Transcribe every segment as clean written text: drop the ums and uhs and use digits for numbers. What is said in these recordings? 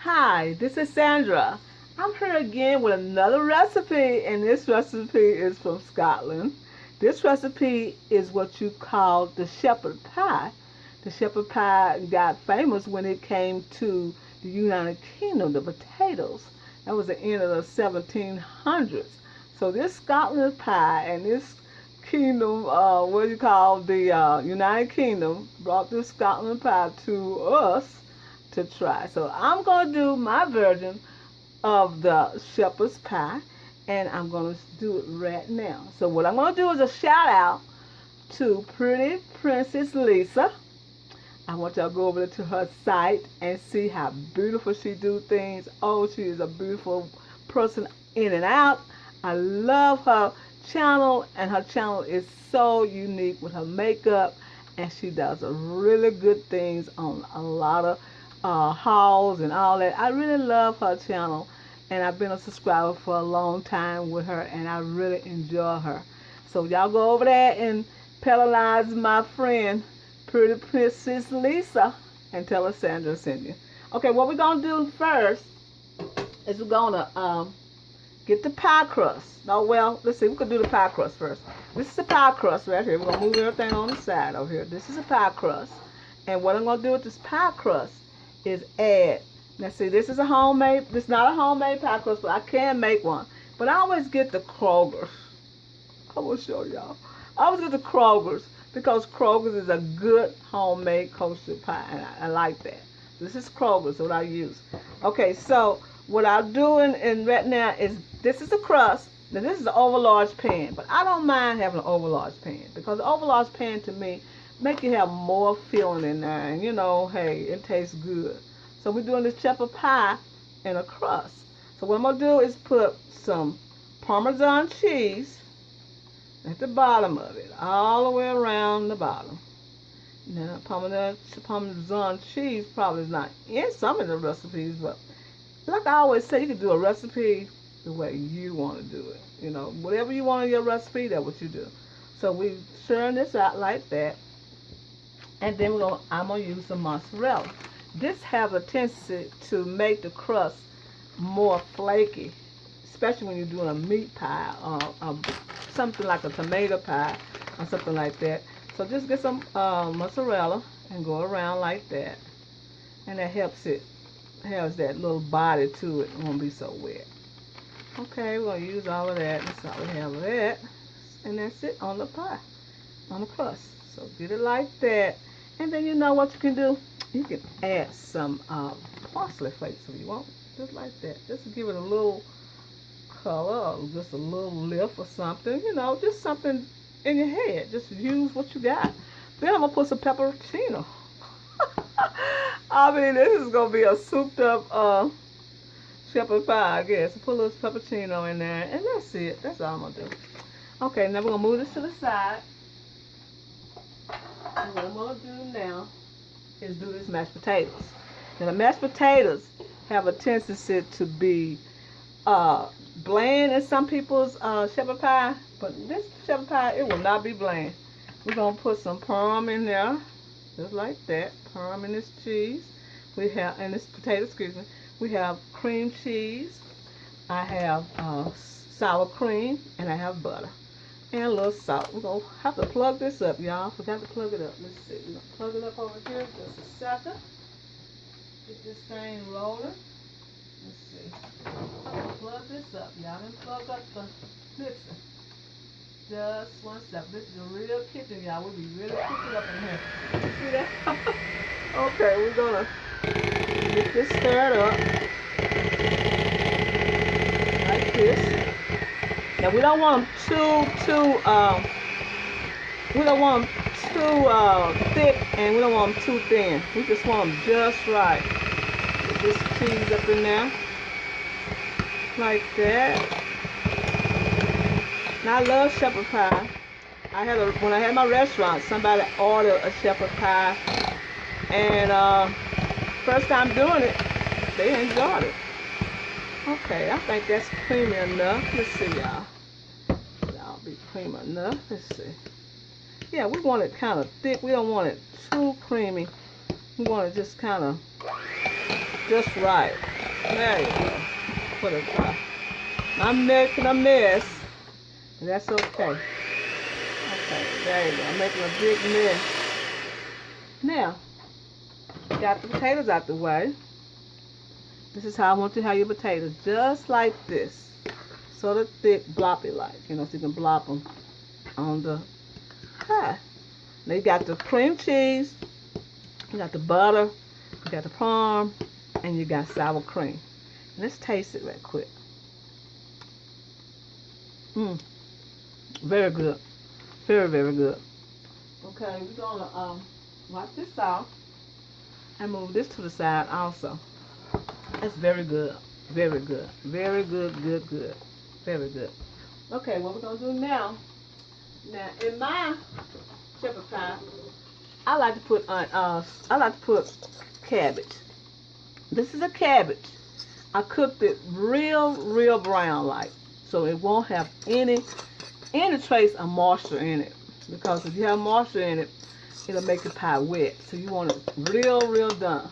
Hi, this is Sandra. I'm here again with another recipe, and this recipe is from Scotland. This recipe is what you call the shepherd pie. The shepherd pie got famous when it came to the United Kingdom, the potatoes. That was the end of the 1700s. So this Scotland pie and this kingdom, what do you call the United Kingdom, brought this Scotland pie to us to try. So I'm going to do my version of the shepherd's pie, and I'm going to do it right now. So what I'm going to do is a shout out to Pretty Princess Lisa. I want y'all to go over to her site and see how beautiful she do things. Oh, she is a beautiful person in and out. I love her channel, and her channel is so unique with her makeup, and she does a really good things on a lot of hauls and all that. I really love her channel, and I've been a subscriber for a long time with her, and I really enjoy her. So y'all go over there and penalize my friend Pretty Princess Lisa and tell her Sandra sent you. Okay, what we're gonna do first is we're gonna get the pie crust. No, well, let's see, we could do the pie crust first. This is the pie crust right here. We're gonna move everything on the side over here. This is a pie crust, and what I'm gonna do with this pie crust is add. Now see, this is a homemade. This is not a homemade pie crust, but I can make one. But I always get the Kroger's. I will show y'all. I always get the Kroger's because Kroger's is a good homemade kosher pie, and I like that. This is Kroger's what I use. Okay, so what I'll do in right now is this is the crust. Now this is an overlarge pan, but I don't mind having an overlarge pan because the overlarge pan to me make you have more filling in there, and you know, hey, it tastes good. So we're doing this shepherd pie in a crust. So what I'm gonna do is put some Parmesan cheese at the bottom of it, all the way around the bottom. Now, Parmesan cheese probably is not in some of the recipes, but like I always say, you can do a recipe the way you want to do it. You know, whatever you want in your recipe, that's what you do. So we churn this out like that, and then I'm gonna use some mozzarella. This has a tendency to make the crust more flaky, especially when you're doing a meat pie or something like a tomato pie or something like that. So just get some mozzarella and go around like that, and that helps it has that little body to it. It won't be so wet. Okay, we're gonna use all of that. That's all we have of that, and that's it on the pie, on the crust. So get it like that, and then you know what you can do. You can add some parsley flakes if you want, just like that. Just to give it a little color, or just a little lift or something. You know, just something in your head. Just use what you got. Then I'm gonna put some pepperoncino. I mean, this is gonna be a souped up shepherd pie, I guess. Put a little pepperoncino in there, and that's it. That's all I'm gonna do. Okay, now we're gonna move this to the side. And what I'm gonna do now is do these mashed potatoes. Now the mashed potatoes have a tendency to be bland in some people's shepherd pie, but this shepherd pie, it will not be bland. We're gonna put some parm in there, just like that. Parm in this cheese. We have, and this potato, excuse me. We have cream cheese. I have sour cream, and I have butter and a little salt. We're gonna have to plug this up, y'all. Forgot to plug it up. Let's see. We're gonna plug it up over here just a second. Get this thing rolling. Let's see. Plug this up, y'all. Then plug up the mixer. Just one step. This is a real kitchen, y'all. We'll be really cooking up in here. You see that? Okay, we're gonna get this stirred up like this. Now we don't want them we don't want them too thick, and we don't want them too thin. We just want them just right. Get this cheese up in there like that. Now I love shepherd pie. When I had my restaurant, somebody ordered a shepherd pie, and first time doing it, they enjoyed it. Okay, I think that's creamy enough. Let's see, y'all. Y'all be creamy enough. Let's see. Yeah, we want it kind of thick. We don't want it too creamy. We want it just kind of just right. There you go. Put it up. I'm making a mess. And that's okay. Okay, there you go. I'm making a big mess. Now, got the potatoes out the way. This is how I want you to have your potatoes. Just like this. Sort of thick, bloppy like. You know, so you can blop them on the pie. Now you got the cream cheese. You got the butter. You got the parm. And you got sour cream. Let's taste it right quick. Mmm. Very good. Very, very good. Okay, we're gonna wipe this off and move this to the side also. That's very good. Very good. Very good, good, good. Very good. Okay, what we're gonna do now in my shepherd pie, I like to put cabbage. This is a cabbage. I cooked it real brown like, so it won't have any trace of moisture in it. Because if you have moisture in it, it'll make the pie wet. So you want it real done.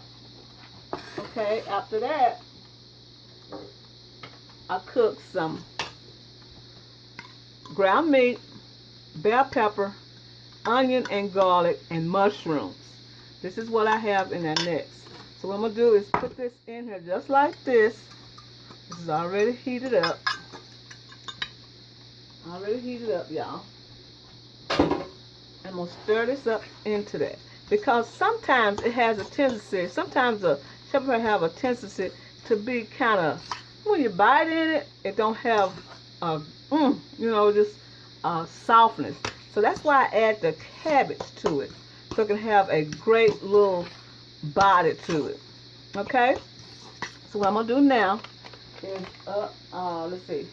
Okay, after that, I cooked some ground meat, bell pepper, onion and garlic, and mushrooms. This is what I have in that next. So what I'm going to do is put this in here just like this. This is already heated up. Already heated up, y'all. I'm going to stir this up into that. Because sometimes it has a tendency, sometimes a shepherd pie have a tendency to be kind of, when you bite in it, it don't have, just softness. So that's why I add the cabbage to it. So it can have a great little body to it. Okay? So what I'm going to do now is, let's see,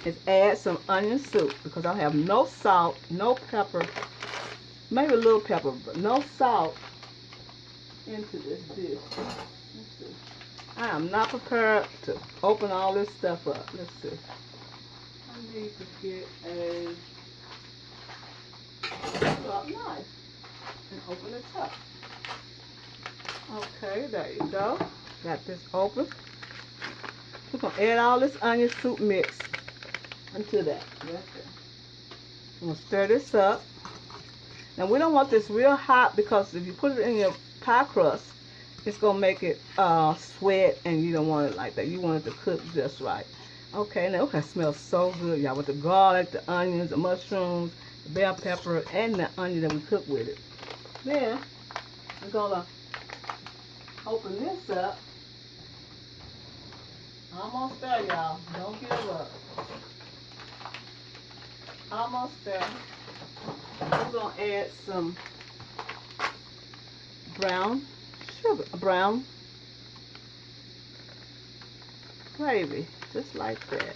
is add some onion soup. Because I have no salt, no pepper, maybe a little pepper, but no salt into this dish. Let's see. I am not prepared to open all this stuff up. Let's see. I need to get a sharp knife and open this up. Okay, there you go. Got this open. We're going to add all this onion soup mix into that. That's it. I'm going to stir this up. Now we don't want this real hot because if you put it in your pie crust, it's going to make it sweat, and you don't want it like that. You want it to cook just right. Okay, now it smells so good, y'all, with the garlic, the onions, the mushrooms, the bell pepper, and the onion that we cooked with it. Then we're going to open this up. Almost there, y'all. Don't give up. Almost there. We're going to add some brown gravy, just like that.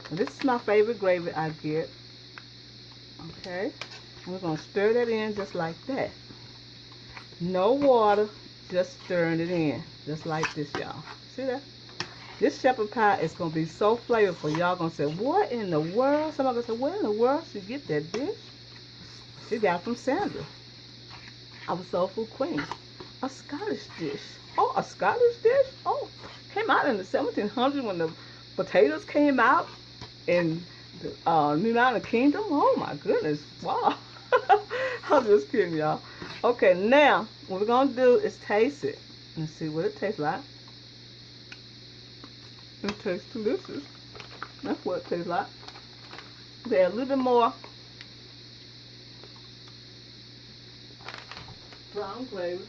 And this is my favorite gravy I get. Okay, and we're going to stir that in just like that. No water, just stirring it in, just like this, y'all. See that? This shepherd pie is going to be so flavorful. Y'all going to say, what in the world? Somebody going to say, where in the world she get that dish? She got it from Sandra, our soul food queen. A Scottish dish. Oh, a Scottish dish? Oh, came out in the 1700s when the potatoes came out in the United Kingdom. Oh my goodness, wow. I'm just kidding, y'all. Okay, now what we're gonna do is taste it and see what it tastes like. It tastes delicious. That's what it tastes like. Okay, a little bit more brown gravy.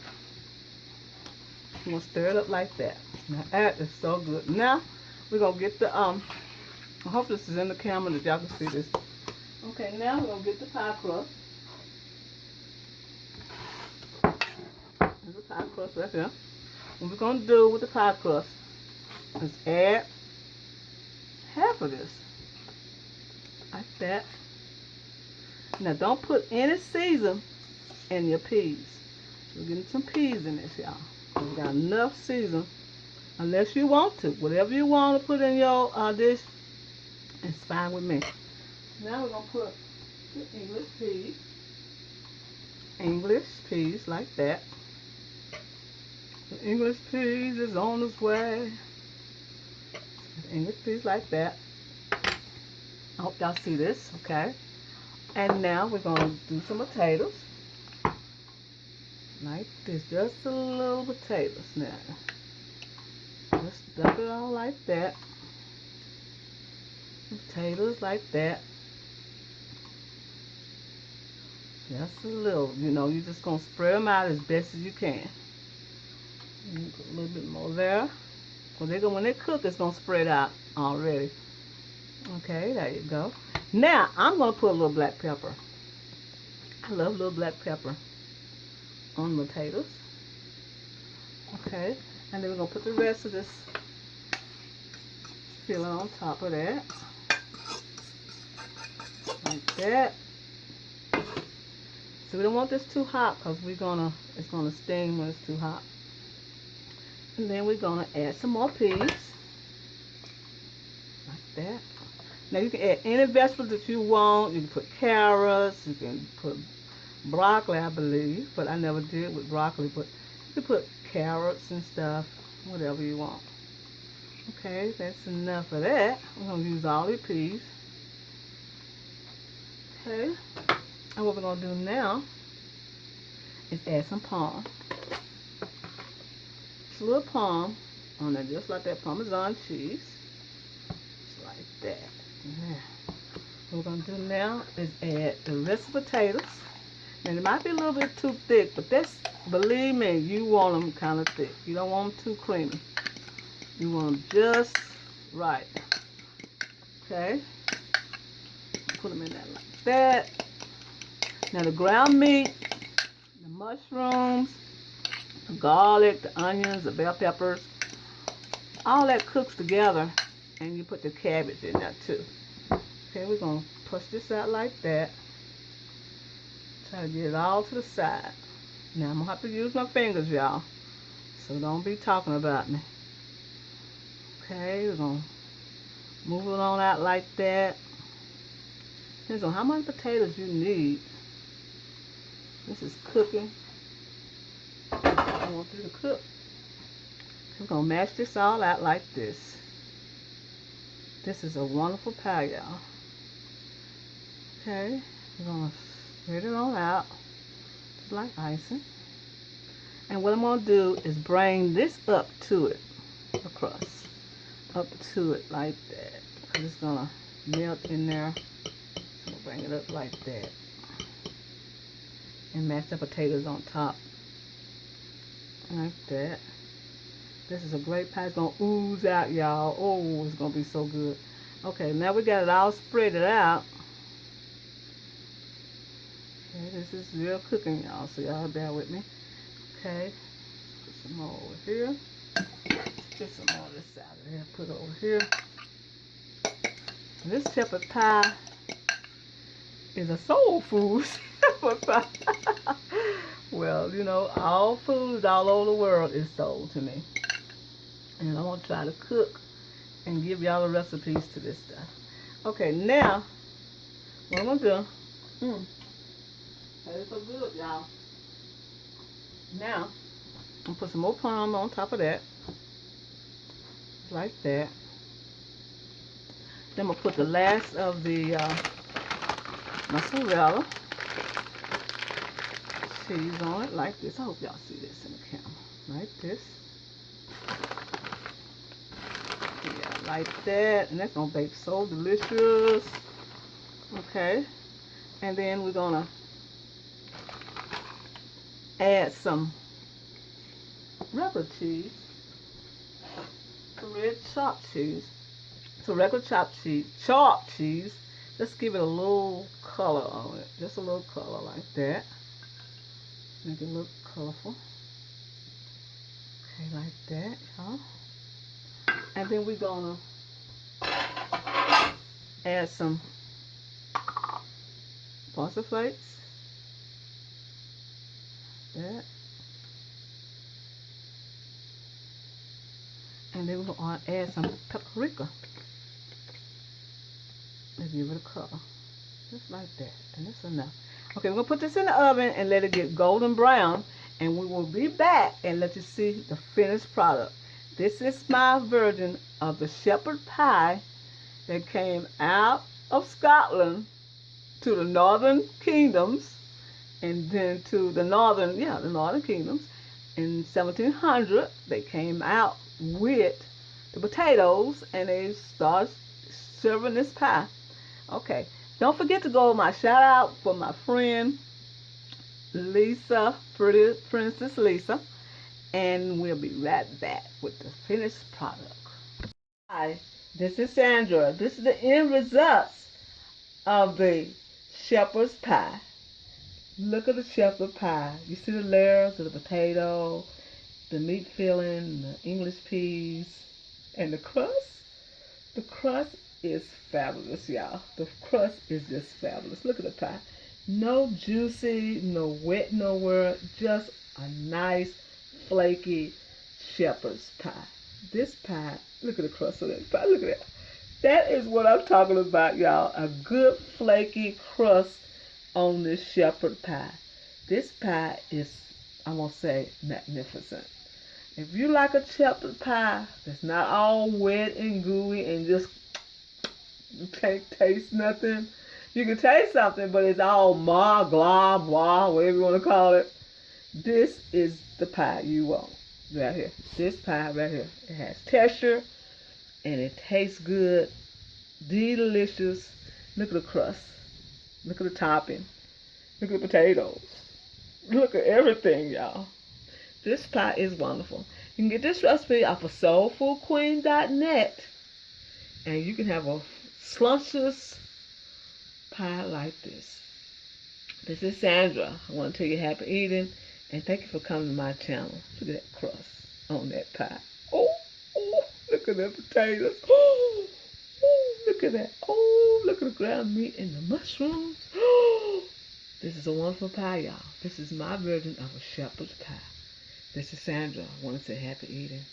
I'm gonna stir it up like that. Now that is so good. Now we're gonna get the I hope this is in the camera that y'all can see this. Okay, now we're gonna get the pie crust. There's the pie crust right there. What we're gonna do with the pie crust is add half of this. Like that. Now don't put any season in your peas. We're getting some peas in this, y'all. We got enough season, unless you want to. Whatever you want to put in your dish, it's fine with me. Now we're going to put the English peas. English peas, like that. The English peas is on its way. English peas like that. I hope y'all see this, okay? And now we're gonna do some potatoes. Like this, just a little potatoes now. Just dump it all like that. Potatoes like that. Just a little, you're just gonna spread them out as best as you can. You put a little bit more there. Because when they cook, it's gonna spread out already. Okay, there you go. Now I'm gonna put a little black pepper. I love a little black pepper on the potatoes. Okay, and then we're gonna put the rest of this filling on top of that. Like that. So we don't want this too hot because it's gonna sting when it's too hot. And then we're gonna add some more peas. Like that. Now you can add any vegetables that you want. You can put carrots, you can put broccoli, I believe, but I never did with broccoli, but you can put carrots and stuff, whatever you want. Okay, that's enough of that. We're gonna use all the peas. Okay, and what we're gonna do now is add some parm. Just a little parm on there, just like that Parmesan cheese. Just like that. Yeah. What we're going to do now is add the rest of the potatoes. And it might be a little bit too thick, but believe me, you want them kind of thick. You don't want them too creamy. You want them just right. Okay? Put them in there like that. Now the ground meat, the mushrooms, the garlic, the onions, the bell peppers, all that cooks together, and you put the cabbage in there too. Okay, we're going to push this out like that. Try to get it all to the side. Now I'm going to have to use my fingers, y'all, so don't be talking about me. Okay, we're going to move it on out like that. Depends on how many potatoes you need. This is cooking. I want you to cook. We're going to mash this all out like this. This is a wonderful pie, y'all. Okay, we're going to spread it on out, just like icing. And what I'm going to do is bring this up to it, across, up to it like that. Because it's going to melt in there. So we'll bring it up like that. And mash the potatoes on top. Like that. This is a great pie. It's going to ooze out, y'all. Oh, it's going to be so good. Okay, now we got it all spread it out. Okay, this is real cooking, y'all, so y'all bear with me. Okay, put some more over here. Get some more of this out of here. Put it over here. And this shepherd pie is a soul food shepherd pie. Well, all foods all over the world is soul to me. And I'm going to try to cook and give y'all the recipes to this stuff. Okay, now, what I'm going to do, that is so good, y'all. Now, I'm going to put some more parm on top of that, like that. Then I'm going to put the last of the mozzarella cheese on it, like this. I hope y'all see this in the camera, like this. Yeah, like that, and that's gonna bake so delicious. Okay, and then we're gonna add some regular cheese, some red chopped cheese, some regular chopped cheese. Just give it a little color on it, just a little color like that. Make it look colorful. Okay, like that, y'all. And then we're gonna add some pasta flakes. That. And then we're gonna add some paprika. And give it a color. Just like that. And that's enough. Okay, we're gonna put this in the oven and let it get golden brown. And we will be back and let you see the finished product. This is my version of the shepherd pie that came out of Scotland to the northern kingdoms and then to the northern kingdoms. In 1700, they came out with the potatoes and they started serving this pie. Okay, don't forget to go my shout out for my friend Lisa, pretty Princess Lisa, and we'll be right back with the finished product. Hi, this is Sandra. This is the end results of the shepherd's pie. Look at the shepherd pie. You see the layers of the potato, the meat filling, the English peas, and the crust. The crust is fabulous, y'all. The crust is just fabulous. Look at the pie. No juicy, no wet nowhere, just a nice, flaky shepherd's pie. This pie, look at the crust of that pie. Look at that. That is what I'm talking about, y'all. A good, flaky crust on this shepherd pie. This pie is, I'm going to say, magnificent. If you like a shepherd pie that's not all wet and gooey and just you can't taste nothing, you can taste something, but it's all ma, glah, blah, whatever you want to call it. This is the pie you want right here. This pie right here. It has texture and it tastes good, delicious. Look at the crust. Look at the topping. Look at the potatoes. Look at everything, y'all. This pie is wonderful. You can get this recipe off of soulfoodqueen.net and you can have a scrumptious pie like this. This is Sandra. I want to tell you happy eating and thank you for coming to my channel. Look at that crust on that pie. Oh, look at the potatoes. Oh, look at that. Oh, look at the ground meat and the mushrooms. Oh, this is a wonderful pie, y'all. This is my version of a shepherd's pie. This is Sandra. I want to say happy eating.